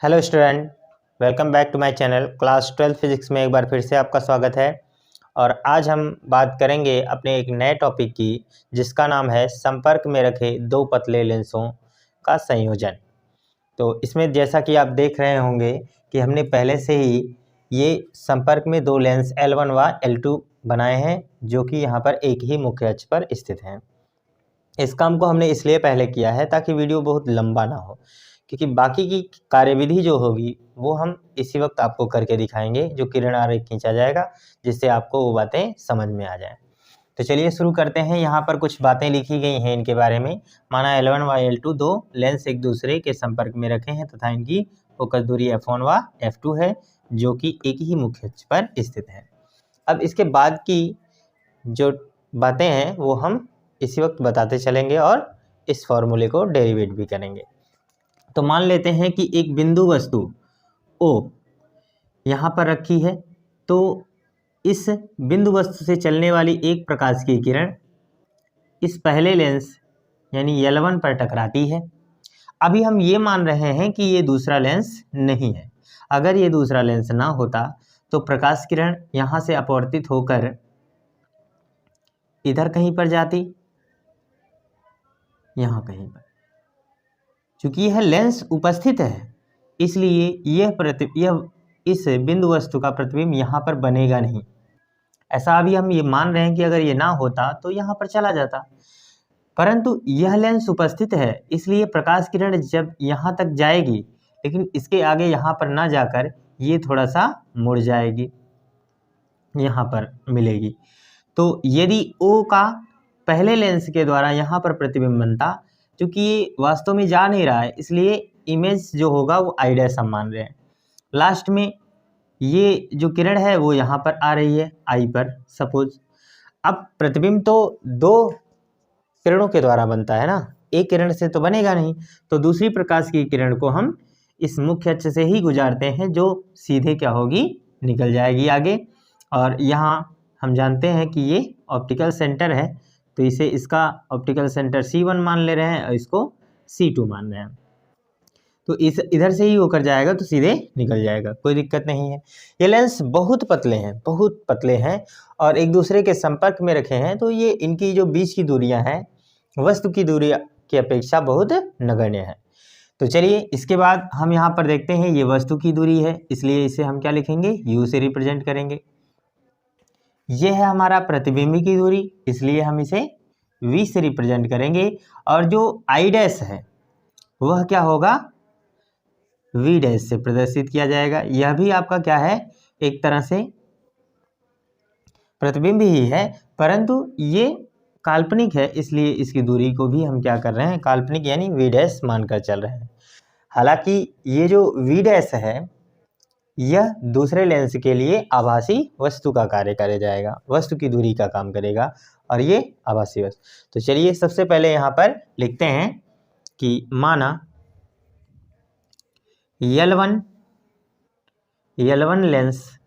Hello student, welcome back to my channel. Class 12 physics में एक बार फिर से आपका स्वागत है। और आज हम बात करेंगे अपने एक नए टॉपिक की, जिसका नाम है संपर्क में रखे दो पतले लेंसों का संयोजन। तो इसमें जैसा कि आप देख रहे होंगे कि हमने पहले से ही ये संपर्क में दो लेंस L1 व L2 बनाए हैं, जो कि यहाँ पर एक ही मुख्य अक्ष पर स्थित हैं। इस काम को हमने इसलिए पहले किया है ताकि वीडियो बहुत लंबा ना हो, क्योंकि बाकी की कार्यविधि जो होगी वो हम इसी वक्त आपको करके दिखाएंगे, जो किरण आरेख खींचा जाएगा, जिससे आपको वो बातें समझ में आ जाएं। तो चलिए शुरू करते हैं। यहाँ पर कुछ बातें लिखी गई हैं इनके बारे में। माना L1 व L2 दो लेंस एक दूसरे के संपर्क में रखे हैं तथा इनकी फोकस दूरी F1 व F2 है, जो कि एक ही मुख्य अक्ष पर स्थित है। अब इसके बाद की जो बातें हैं वो हम इसी वक्त बताते चलेंगे और इस फॉर्मूले को डेरिवेट भी करेंगे। तो मान लेते हैं कि एक बिंदु वस्तु O यहाँ पर रखी है, तो इस बिंदु वस्तु से चलने वाली एक प्रकाश की किरण इस पहले लेंस यानी L1 पर टकराती है। अभी हम ये मान रहे हैं कि ये दूसरा लेंस नहीं है। अगर ये दूसरा लेंस ना होता तो प्रकाश किरण यहाँ से अपवर्तित होकर इधर कहीं पर जाती, यहाँ कहीं पर। चूंकि यह लेंस उपस्थित है, इसलिए यह इस बिंदु वस्तु का प्रतिबिंब यहाँ पर बनेगा नहीं। ऐसा अभी हम ये मान रहे हैं कि अगर ये ना होता तो यहाँ पर चला जाता, परंतु यह लेंस उपस्थित है, इसलिए प्रकाश किरण जब यहाँ तक जाएगी, लेकिन इसके आगे यहाँ पर ना जाकर ये थोड़ा सा मुड़ जाएगी, यहाँ पर मिलेगी। तो यदि O का पहले लेंस के द्वारा यहाँ पर प्रतिबिंब बनता, क्योंकि ये वास्तव में जा नहीं रहा है, इसलिए इमेज जो होगा वो I डैश हम मान रहे हैं। लास्ट में ये जो किरण है वो यहाँ पर आ रही है I पर सपोज। अब प्रतिबिंब तो दो किरणों के द्वारा बनता है ना, एक किरण से तो बनेगा नहीं। तो दूसरी प्रकाश की किरण को हम इस मुख्य अक्ष से ही गुजारते हैं, जो सीधे क्या होगी, निकल जाएगी आगे। और यहाँ हम जानते हैं कि ये ऑप्टिकल सेंटर है, तो इसे इसका ऑप्टिकल सेंटर C1 मान ले रहे हैं और इसको C2 मान रहे हैं। तो इस इधर से ही होकर जाएगा तो सीधे निकल जाएगा, कोई दिक्कत नहीं है। ये लेंस बहुत पतले हैं और एक दूसरे के संपर्क में रखे हैं, तो ये इनकी जो बीच की दूरियां हैं वस्तु की दूरी की अपेक्षा बहुत नगण्य है। तो चलिए इसके बाद हम यहाँ पर देखते हैं, ये वस्तु की दूरी है, इसलिए इसे हम क्या लिखेंगे, U से रिप्रेजेंट करेंगे। ये है हमारा प्रतिबिंब की दूरी, इसलिए हम इसे V से रिप्रेजेंट करेंगे। और जो I डैश है वह क्या होगा, V डैश से प्रदर्शित किया जाएगा। यह भी आपका क्या है, एक तरह से प्रतिबिंब ही है, परंतु ये काल्पनिक है, इसलिए इसकी दूरी को भी हम क्या कर रहे हैं, काल्पनिक यानी V डैश मानकर चल रहे हैं। हालांकि ये जो V डैश है यह दूसरे लेंस के लिए आभासी वस्तु का कार्य करे जाएगा, वस्तु की दूरी का काम करेगा, और ये आभासी वस्तु। तो चलिए सबसे पहले यहाँ पर लिखते हैं कि माना L1 लेंस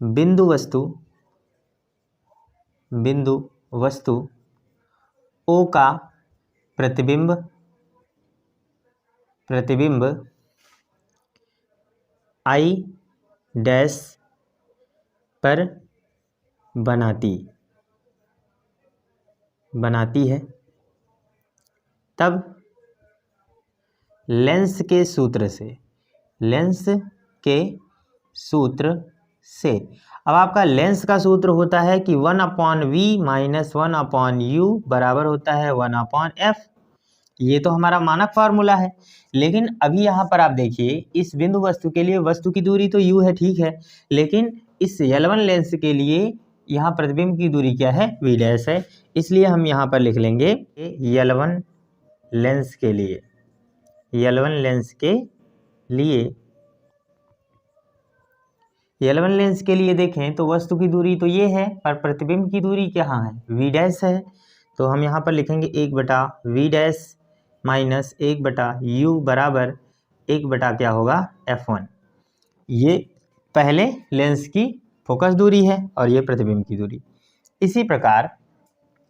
बिंदु वस्तु O का प्रतिबिंब I डैश पर बनाती है, तब लेंस के सूत्र से अब आपका लेंस का सूत्र होता है कि 1/V माइनस 1/U बराबर होता है 1/F। ये तो हमारा मानक फार्मूला है, लेकिन अभी यहाँ पर आप देखिए, इस बिंदु वस्तु के लिए वस्तु की दूरी तो U है, ठीक है, लेकिन इस L1 लेंस के लिए यहाँ प्रतिबिंब की दूरी क्या है, V डैश है। इसलिए हम यहाँ पर लिख लेंगे L1 लेंस के लिए देखें तो वस्तु की दूरी तो ये है, पर प्रतिबिंब की दूरी क्या है, V डैश है। तो हम यहाँ पर लिखेंगे 1/V डैश माइनस 1/U बराबर 1/ क्या होगा, F1। ये पहले लेंस की फोकस दूरी है और ये प्रतिबिंब की दूरी। इसी प्रकार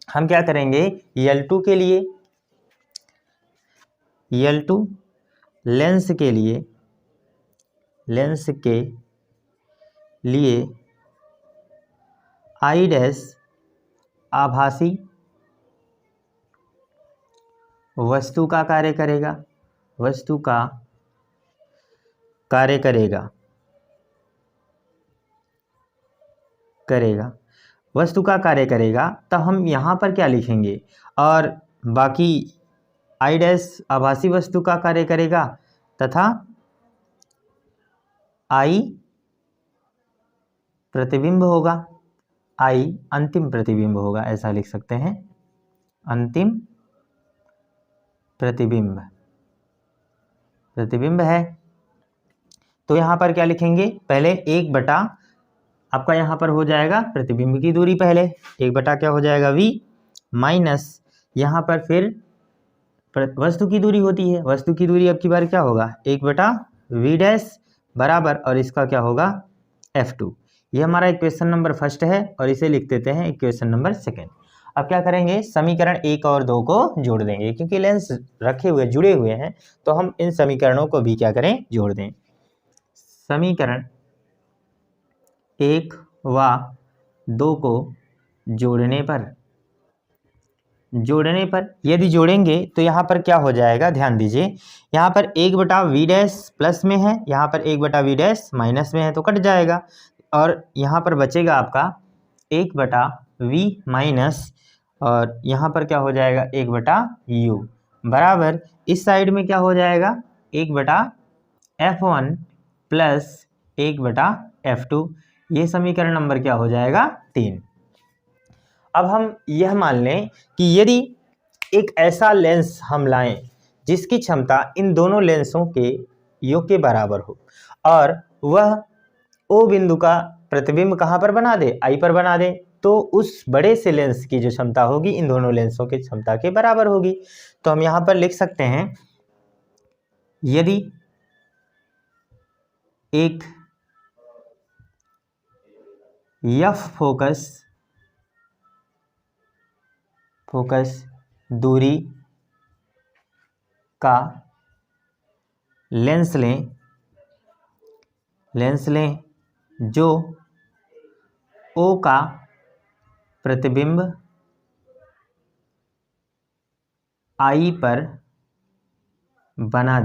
हम क्या करेंगे, L2 के लिए L2 लेंस के लिए I डैश आभासी वस्तु का कार्य करेगा, वस्तु का कार्य करेगा, तो हम यहाँ पर क्या लिखेंगे, और बाकी I डैश आभासी वस्तु का कार्य करेगा तथा I प्रतिबिंब होगा, I अंतिम प्रतिबिंब होगा, ऐसा लिख सकते हैं, अंतिम प्रतिबिंब है। तो यहाँ पर क्या लिखेंगे, पहले 1/, आपका यहाँ पर हो जाएगा प्रतिबिंब की दूरी, पहले 1/, क्या हो जाएगा v माइनस यहाँ पर फिर वस्तु की दूरी होती है, वस्तु की दूरी अब की बार क्या होगा 1/v डैश बराबर, और इसका क्या होगा f2। ये हमारा इक्वेशन नंबर फर्स्ट है और इसे लिख देते हैं इक्वेशन नंबर सेकेंड। अब क्या करेंगे, समीकरण 1 और 2 को जोड़ देंगे, क्योंकि लेंस रखे हुए जुड़े हुए हैं तो हम इन समीकरणों को भी क्या करें, जोड़ दें। समीकरण 1 व 2 को जोड़ने पर यदि जोड़ेंगे तो यहाँ पर क्या हो जाएगा, ध्यान दीजिए, यहाँ पर 1/v डैश प्लस में है, यहाँ पर 1/v डैश माइनस में है, तो कट जाएगा, और यहाँ पर बचेगा आपका 1/v माइनस, और यहाँ पर क्या हो जाएगा 1/u बराबर, इस साइड में क्या हो जाएगा 1/f1 प्लस 1/f2। ये समीकरण नंबर क्या हो जाएगा 3। अब हम यह मान लें कि यदि एक ऐसा लेंस हम लाएं जिसकी क्षमता इन दोनों लेंसों के योग के बराबर हो, और वह O बिंदु का प्रतिबिंब कहाँ पर बना दे, I पर बना दे, तो उस बड़े से लेंस की जो क्षमता होगी इन दोनों लेंसों की क्षमता के बराबर होगी। तो हम यहाँ पर लिख सकते हैं, यदि एक F फोकस दूरी का लेंस लें जो O का प्रतिबिंब I पर बना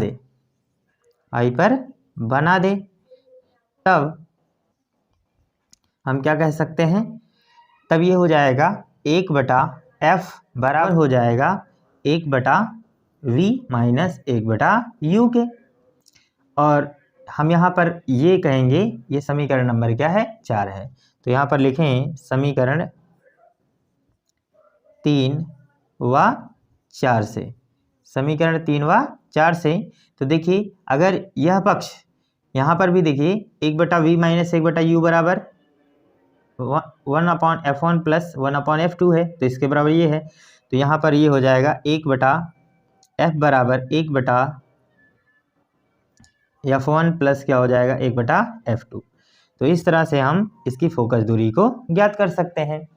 दे, तब हम क्या कह सकते हैं, तब ये हो जाएगा 1/f बराबर हो जाएगा 1/v माइनस 1/u के, और हम यहाँ पर ये कहेंगे, ये समीकरण नंबर क्या है 4 है। तो यहाँ पर लिखें समीकरण 3 व 4 से, समीकरण 3 व 4 से, तो देखिए अगर यह पक्ष यहाँ पर भी देखिए 1/v माइनस 1/u बराबर 1/f1 प्लस 1/f2 है, तो इसके बराबर ये है, तो यहाँ पर ये हो जाएगा 1/f बराबर 1/f1 प्लस क्या हो जाएगा 1/f2। तो इस तरह से हम इसकी फोकस दूरी को ज्ञात कर सकते हैं।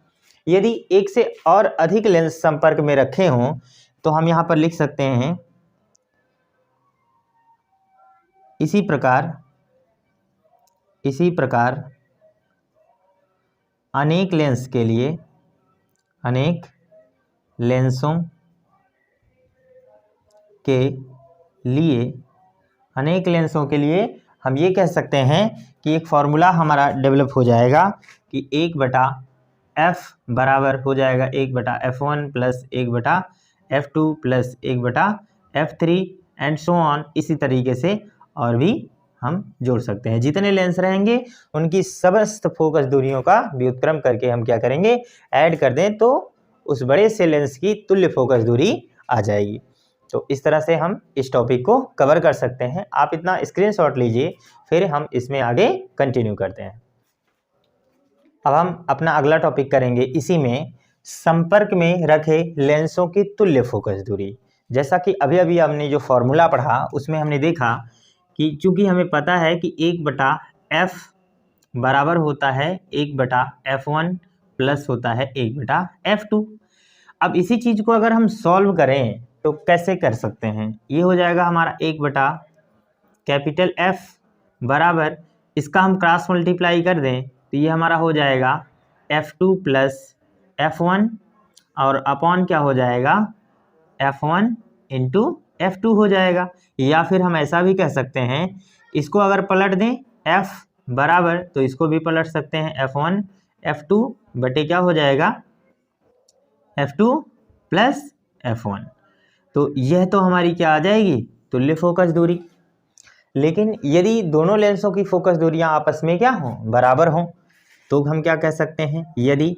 यदि एक से और अधिक लेंस संपर्क में रखे हों तो हम यहाँ पर लिख सकते हैं, इसी प्रकार अनेक लेंसों के लिए हम ये कह सकते हैं कि एक फॉर्मूला हमारा डेवलप हो जाएगा कि 1/f बराबर हो जाएगा 1/f1 plus 1/f2 plus 1/f3 and so on. इसी तरीके से और भी हम जोड़ सकते हैं, जितने लेंस रहेंगे उनकी समस्त फोकस दूरियों का व्युत्क्रम करके हम क्या करेंगे, ऐड कर दें, तो उस बड़े से लेंस की तुल्य फोकस दूरी आ जाएगी। तो इस तरह से हम इस टॉपिक को कवर कर सकते हैं। आप इतना स्क्रीनशॉट लीजिए, फिर हम इसमें आगे कंटिन्यू करते हैं। अब हम अपना अगला टॉपिक करेंगे, इसी में संपर्क में रखे लेंसों की तुल्य फोकस दूरी। जैसा कि अभी हमने जो फॉर्मूला पढ़ा उसमें हमने देखा कि चूंकि हमें पता है कि 1/f बराबर होता है 1/f1 प्लस होता है 1/f2। अब इसी चीज़ को अगर हम सॉल्व करें तो कैसे कर सकते हैं, ये हो जाएगा हमारा 1/F बराबर, इसका हम क्रॉस मल्टीप्लाई कर दें तो ये हमारा हो जाएगा F2 प्लस F1 और अपॉन क्या हो जाएगा F1 इंटू F2 हो जाएगा। या फिर हम ऐसा भी कह सकते हैं, इसको अगर पलट दें F बराबर तो इसको भी पलट सकते हैं F1 F2 बटे क्या हो जाएगा F2 प्लस F1। तो यह तो हमारी क्या आ जाएगी तुल्य फोकस दूरी। लेकिन यदि दोनों लेंसों की फोकस दूरियां आपस में क्या हो बराबर हो तो हम क्या कह सकते हैं, यदि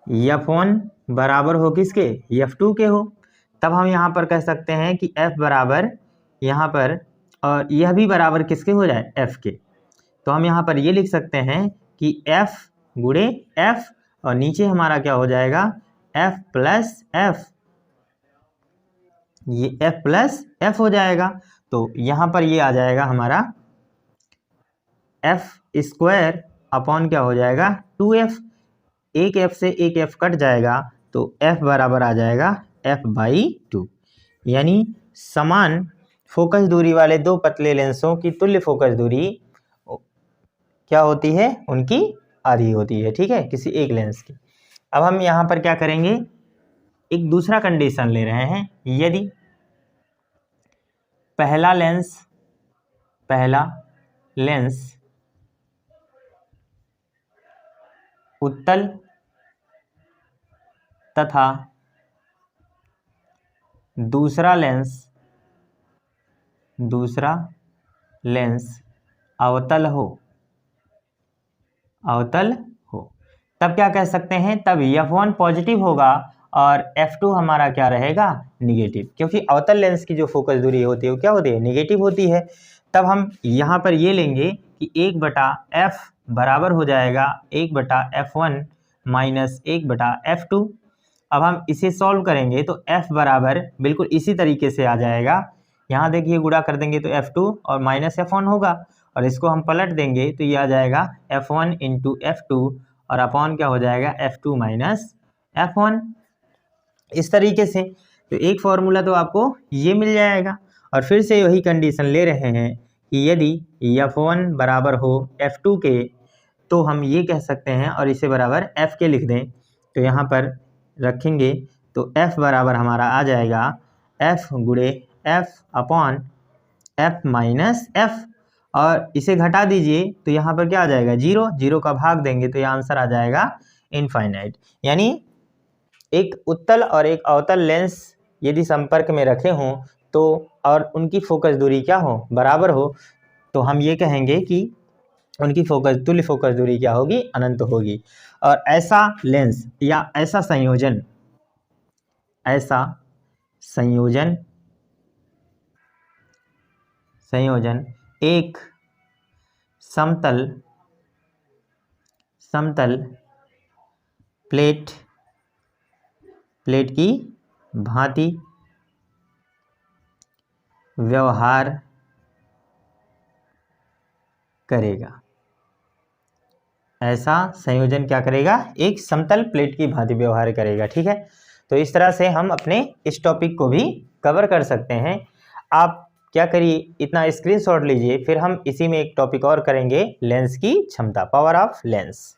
F1 बराबर हो किसके F2 के हो, तब हम यहाँ पर कह सकते हैं कि F बराबर यहाँ पर और यह भी बराबर किसके हो जाए F के। तो हम यहाँ पर ये लिख सकते हैं कि F गुणे F और नीचे हमारा क्या हो जाएगा F प्लस F, ये F प्लस F हो जाएगा। तो यहाँ पर ये आ जाएगा हमारा F स्क्वायर अपॉन क्या हो जाएगा 2F, एक F से एक F कट जाएगा तो F बराबर आ जाएगा F/2। यानी समान फोकस दूरी वाले दो पतले लेंसों की तुल्य फोकस दूरी क्या होती है, उनकी आधी होती है, ठीक है, किसी एक लेंस की। अब हम यहाँ पर क्या करेंगे, एक दूसरा कंडीशन ले रहे हैं, यदि पहला लेंस उत्तल तथा दूसरा लेंस अवतल हो, तब क्या कह सकते हैं, तब F1 पॉजिटिव होगा और F2 हमारा क्या रहेगा निगेटिव, क्योंकि अवतल लेंस की जो फोकस दूरी होती है वो क्या होती है निगेटिव होती है। तब हम यहाँ पर ये लेंगे कि 1/F बराबर हो जाएगा 1/F1 माइनस 1/F2। अब हम इसे सॉल्व करेंगे तो F बराबर बिल्कुल इसी तरीके से आ जाएगा, यहाँ देखिए गुणा कर देंगे तो F2 और माइनस F1 होगा और इसको हम पलट देंगे तो ये आ जाएगा F1 इंटू F2 और अपॉन क्या हो जाएगा F2 माइनस F1, इस तरीके से। तो एक फॉर्मूला तो आपको ये मिल जाएगा। और फिर से वही कंडीशन ले रहे हैं कि यदि F1 बराबर हो F2 के तो हम ये कह सकते हैं और इसे बराबर F के लिख दें, तो यहाँ पर रखेंगे तो F बराबर हमारा आ जाएगा F गुणे F upon F minus F और इसे घटा दीजिए तो यहाँ पर क्या आ जाएगा 0, 0 का भाग देंगे तो ये आंसर आ जाएगा इनफाइनाइट। यानी एक उत्तल और एक अवतल लेंस यदि संपर्क में रखे हों तो और उनकी फोकस दूरी क्या हो बराबर हो तो हम ये कहेंगे कि उनकी तुल्य फोकस दूरी क्या होगी अनंत होगी। और ऐसा लेंस या ऐसा संयोजन एक समतल प्लेट की भांति व्यवहार करेगा। ऐसा संयोजन क्या करेगा, एक समतल प्लेट की भांति व्यवहार करेगा, ठीक है। तो इस तरह से हम अपने इस टॉपिक को भी कवर कर सकते हैं। आप क्या करिए, इतना स्क्रीनशॉट लीजिए, फिर हम इसी में एक टॉपिक और करेंगे, लेंस की क्षमता, पावर ऑफ लेंस।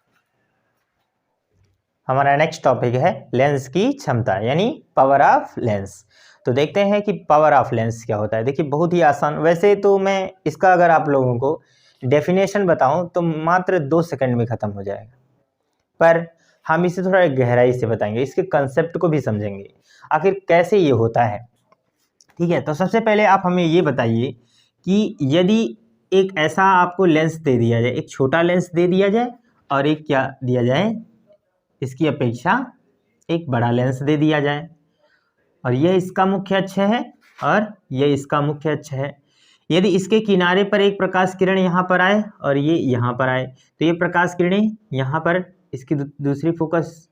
हमारा नेक्स्ट टॉपिक है लेंस की क्षमता यानी पावर ऑफ लेंस। तो देखते हैं कि पावर ऑफ लेंस क्या होता है। देखिए बहुत ही आसान, वैसे तो मैं इसका अगर आप लोगों को डेफिनेशन बताऊं तो मात्र 2 सेकंड में ख़त्म हो जाएगा, पर हम इसे थोड़ा गहराई से बताएंगे, इसके कंसेप्ट को भी समझेंगे आखिर कैसे ये होता है, ठीक है। तो सबसे पहले आप हमें ये बताइए कि यदि एक ऐसा आपको लेंस दे दिया जाए, एक छोटा लेंस दे दिया जाए और एक क्या दिया जाए, इसकी अपेक्षा एक बड़ा लेंस दे दिया जाए और यह इसका मुख्य अक्ष है और यह इसका मुख्य अक्ष है। यदि इसके किनारे पर एक प्रकाश किरण यहाँ पर आए और ये यहाँ पर आए तो ये प्रकाश किरणें यहाँ पर इसकी दूसरी फोकस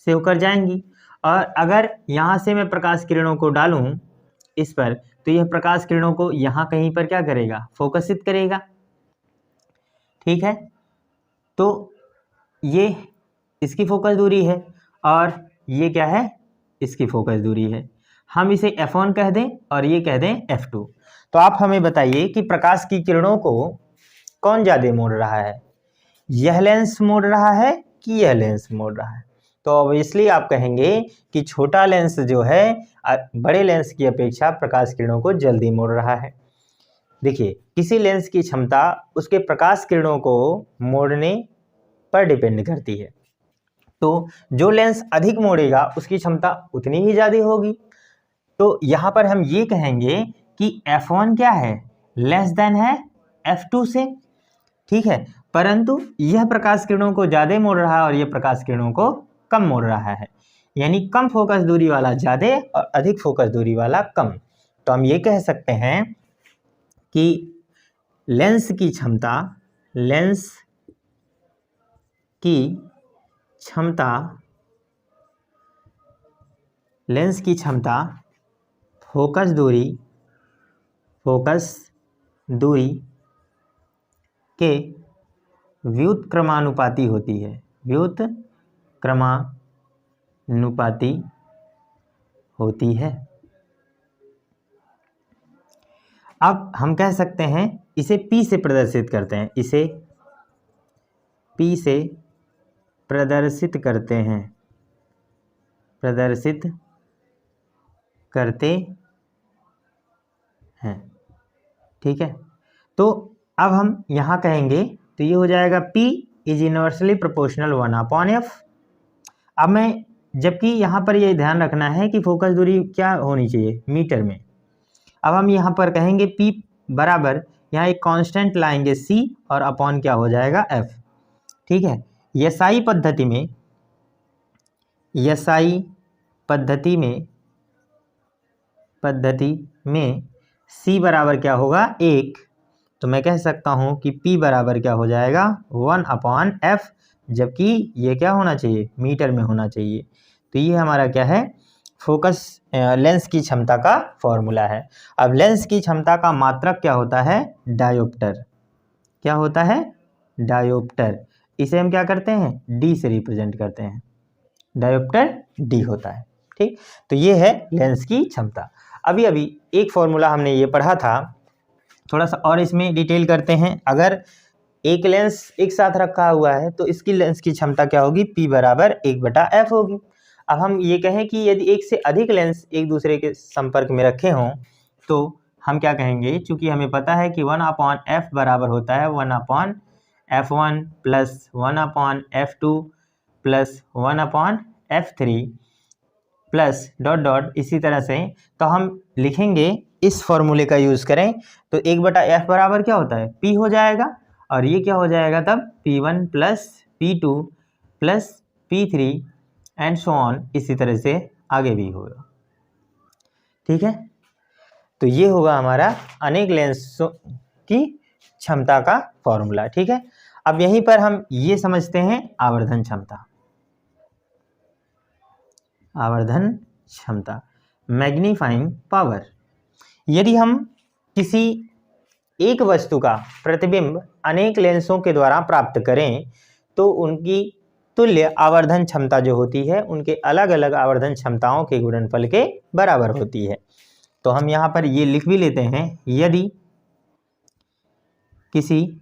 से होकर जाएंगी और अगर यहाँ से मैं प्रकाश किरणों को डालूं इस पर तो यह प्रकाश किरणों को यहाँ कहीं पर क्या करेगा, फोकसित करेगा, ठीक है। तो ये इसकी फोकस दूरी है और ये क्या है, इसकी फोकस दूरी है। हम इसे f1 कह दें और ये कह दें f2। तो आप हमें बताइए कि प्रकाश की किरणों को कौन ज़्यादा मोड़ रहा है, यह लेंस मोड़ रहा है कि यह लेंस मोड़ रहा है। तो ऑब्वियसली आप कहेंगे कि छोटा लेंस जो है बड़े लेंस की अपेक्षा प्रकाश किरणों को जल्दी मोड़ रहा है। देखिए, किसी लेंस की क्षमता उसके प्रकाश किरणों को मोड़ने पर डिपेंड करती है। तो जो लेंस अधिक मोड़ेगा उसकी क्षमता उतनी ही ज़्यादा होगी। तो यहाँ पर हम ये कहेंगे कि f1 क्या है, लेस देन है f2 से, ठीक है। परंतु यह प्रकाश किरणों को ज़्यादा मोड़ रहा है और यह प्रकाश किरणों को कम मोड़ रहा है, यानी कम फोकस दूरी वाला ज़्यादा और अधिक फोकस दूरी वाला कम। तो हम ये कह सकते हैं कि लेंस की क्षमता फोकस दूरी के व्युत्क्रमानुपाती होती है, व्युत्क्रमानुपाती होती है। अब हम कह सकते हैं, इसे P से प्रदर्शित करते हैं, इसे P से प्रदर्शित करते हैं, ठीक है। तो अब हम यहाँ कहेंगे तो ये हो जाएगा P is inversely proportional 1/f। अब मैं, जबकि यहाँ पर ये ध्यान रखना है कि फोकस दूरी क्या होनी चाहिए, मीटर में। अब हम यहाँ पर कहेंगे P बराबर, यहाँ एक कांस्टेंट लाएंगे C और अपॉन क्या हो जाएगा F, ठीक है। SI पद्धति में C बराबर क्या होगा, 1। तो मैं कह सकता हूँ कि P बराबर क्या हो जाएगा, 1/f, जबकि ये क्या होना चाहिए, मीटर में होना चाहिए। तो ये हमारा क्या है, लेंस की क्षमता का फॉर्मूला है। अब लेंस की क्षमता का मात्रक क्या होता है, डायोप्टर। क्या होता है, डायोप्टर। इसे हम क्या करते हैं, D से रिप्रेजेंट करते हैं, डायोप्टर D होता है, ठीक। तो ये है लेंस की क्षमता। अभी एक फॉर्मूला हमने ये पढ़ा था, थोड़ा सा और इसमें डिटेल करते हैं। अगर एक लेंस एक साथ रखा हुआ है तो इसकी लेंस की क्षमता क्या होगी, P बराबर 1/f होगी। अब हम ये कहें कि यदि एक से अधिक लेंस एक दूसरे के संपर्क में रखे हों तो हम क्या कहेंगे, चूंकि हमें पता है कि 1/f बराबर होता है 1/f1 plus 1/f2 plus 1/f3 plus dot dot इसी तरह से। तो हम लिखेंगे, इस फॉर्मूले का यूज़ करें तो 1/f बराबर क्या होता है, P हो जाएगा, और ये क्या हो जाएगा तब, P1 plus P2 plus P3 and so on, इसी तरह से आगे भी होगा, ठीक है। तो ये होगा हमारा अनेक लेंसों की क्षमता का फॉर्मूला, ठीक है। अब यहीं पर हम ये समझते हैं आवर्धन क्षमता, मैग्नीफाइंग पावर। यदि हम किसी एक वस्तु का प्रतिबिंब अनेक लेंसों के द्वारा प्राप्त करें तो उनकी तुल्य आवर्धन क्षमता जो होती है उनके अलग अलग आवर्धन क्षमताओं के गुणनफल के बराबर होती है। तो हम यहाँ पर ये लिख भी लेते हैं, यदि किसी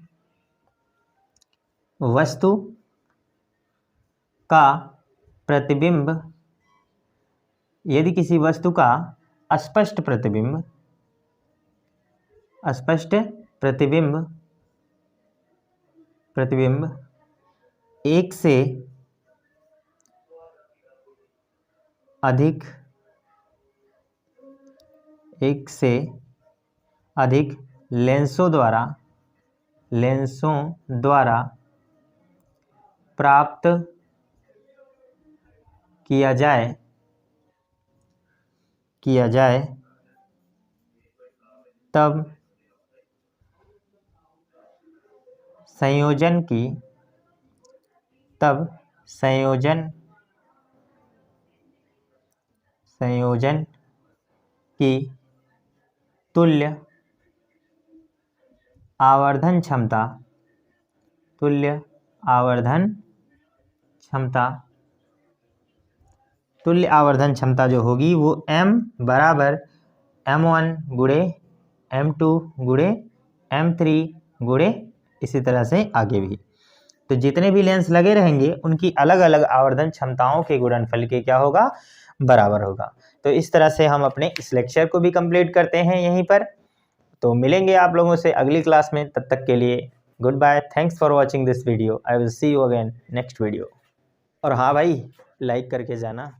वस्तु का अस्पष्ट प्रतिबिंब एक से अधिक लेंसों द्वारा प्राप्त किया जाए तब संयोजन की तुल्य आवर्धन क्षमता तुल्य आवर्धन क्षमता जो होगी वो m बराबर m1 गुणे m2 गुणे m3 गुणे इसी तरह से आगे भी। तो जितने भी लेंस लगे रहेंगे उनकी अलग अलग आवर्धन क्षमताओं के गुणनफल के क्या होगा, बराबर होगा। तो इस तरह से हम अपने इस लेक्चर को भी कंप्लीट करते हैं यहीं पर। तो मिलेंगे आप लोगों से अगली क्लास में, तब तक के लिए goodbye. Thanks for watching this video. I will see you again next video. और हाँ भाई, लाइक करके जाना।